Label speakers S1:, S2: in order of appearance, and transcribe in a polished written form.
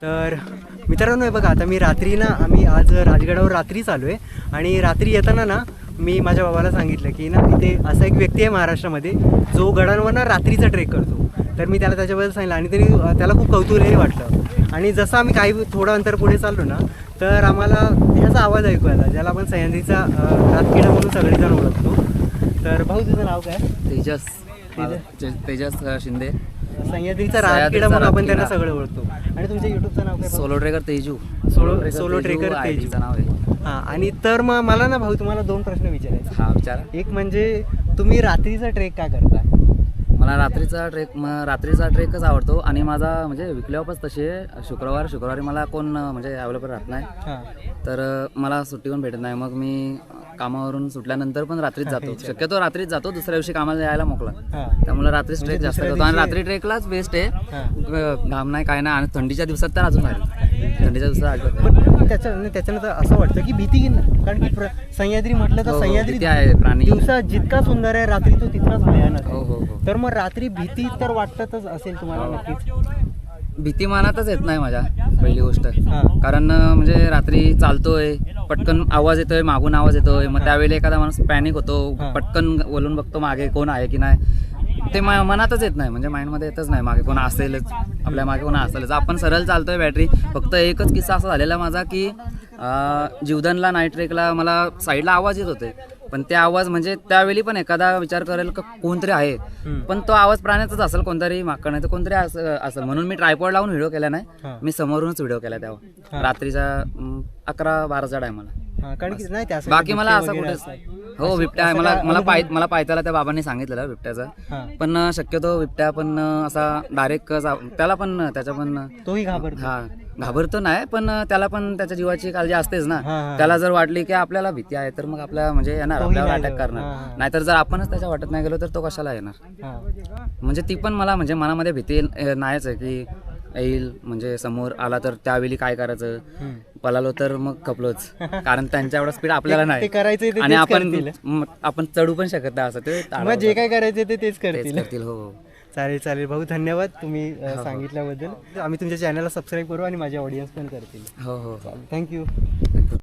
S1: तर मित्रांनो, हे बघा, आता मी रात्री ना, आम्ही आज राजगडावर रात्री चालू आहे आणि रात्री येताना ना मी माझ्या बाबाला सांगितलं की ना इथे असा एक व्यक्ती आहे महाराष्ट्रामध्ये जो गडांवर ना रात्रीचा ट्रेक करतो. तर मी त्याला त्याच्याबद्दल सांगितलं आणि त्याला खूप कौतूहलही वाटलं. आणि जसं आम्ही काही थोडं अंतर पुढे चाललो ना, तर आम्हाला ह्याचा आवाज ऐकू आला, ज्याला आपण सह्याद्रीचा रातकिडा म्हणून सगळेजण ओळखतो. तर भाऊ, तुझं नाव काय?
S2: तेजस शिंदे.
S1: सह्याद्रीचा रातकिडा म्हणून आपण त्यांना सगळे ओळखतो. आणि तुमच्या युट्यूबचं नाव काय?
S2: Solo trekker Teju.
S1: Solo trekker Teju
S2: नाव आहे.
S1: हां. आणि तर मग मला ना भाऊ तुम्हाला 2 प्रश्न विचारायचे.
S2: हा, विचारा.
S1: एक म्हणजे तुम्ही रात्रीचा ट्रेक का करता?
S2: मला रात्रीचा ट्रेकच आवडतो आणि माझा म्हणजे वीकली ऑफच तसे शुक्रवारी मला कोण म्हणजे अवेलेबल राहत नाही.
S1: हां.
S2: तर मला सुट्टी पण भेटत नाही. मग मी कामावरून सुटल्यानंतर पण रात्रीच जातो. शक्यतो रात्रीच जातो, दुसऱ्या दिवशी कामाला यायला मोकळा. त्यामुळे रात्रीच ट्रेक जास्त करतो आणि रात्री ट्रेकलाच बेस्ट आहे. घाम नाही, काय नाही. आणि थंडीच्या दिवसात तर अजून भारी. थंडीच्या दिवसात
S1: पण त्याच्यानंतर असं वाटतं की भीती, कारण की सह्याद्री म्हटलं तर सह्याद्री
S2: आहे प्राणी.
S1: दिवसा जितका सुंदर आहे, रात्री तो तितकाच भयानक आहे.
S2: हो.
S1: तर मग रात्री भीती तर वाटतच असेल तुम्हाला नक्कीच.
S2: भीती मनातच येत नाही माझ्या, पहिली गोष्ट.
S1: हां.
S2: कारण म्हणजे रात्री चालतोय, पटकन आवाज येतोय, मागून आवाज येतोय, मग त्यावेळी एखादा माणूस पॅनिक होतो, पटकन वळून बघतो मागे कोण आहे की नाही. ते मनातच येत नाही, म्हणजे माइंडमध्ये येतच नाही मागे कोण असेलच, आपल्या मागे कोण असेलच. आपण सरळ चालतोय बॅटरी. फक्त एकच किस्सा असा झालेला माझा की जीवदानला नाईट ट्रेकला मला साईडला आवाज येत होते, पण ते आवाज म्हणजे त्यावेळी पण एखादा विचार करेल का कोणतरी आहे, पण तो आवाज प्राण्याचाच असेल, कोणतरी मागं नाही तर कोणतरी असेल. म्हणून मी ट्रायपॉड लावून व्हिडिओ केला नाही, मी समोरूनच व्हिडिओ केला तेव्हा रात्रीचा 11-12चा टायमाला.
S1: कारण की नाही,
S2: बाकी मला असं कुठेच हो बिबट्या आहे. मला पायथ्याला त्या बाबांनी सांगितलेलं बिबट्याचा, पण शक्यतो बिबट्या पण असा डायरेक्ट त्याला पण त्याच्या पण
S1: तोही घाबरतो.
S2: हा, घाबरतो नाही, पण त्याला पण त्याच्या जीवाची काळजी असतेच ना. त्याला जर वाटली की आपल्याला भीती आहे तर मग आपल्या म्हणजे येणार, आपल्यावर अटॅक करणार. नाहीतर जर आपणच त्याच्या वाटत नाही गेलो तर तो कशाला येणार. म्हणजे ती पण मला म्हणजे मनामध्ये भीती नाहीच आहे की येईल, म्हणजे समोर आला तर त्यावेळी काय करायचं. पळालो तर मग खपलोच, कारण त्यांच्या एवढा स्पीड आपल्याला नाही आणि आपण चढू पण शकत नाही. असं ते
S1: जे काय करायचं ते तेच करतील.
S2: हो.
S1: चालेल भाऊ, धन्यवाद तुम्ही सांगितल्याबद्दल. आम्ही तुमच्या चॅनलला सबस्क्राईब करू आणि माझ्या ऑडियन्स पण करतील.
S2: हो.
S1: थँक्यू.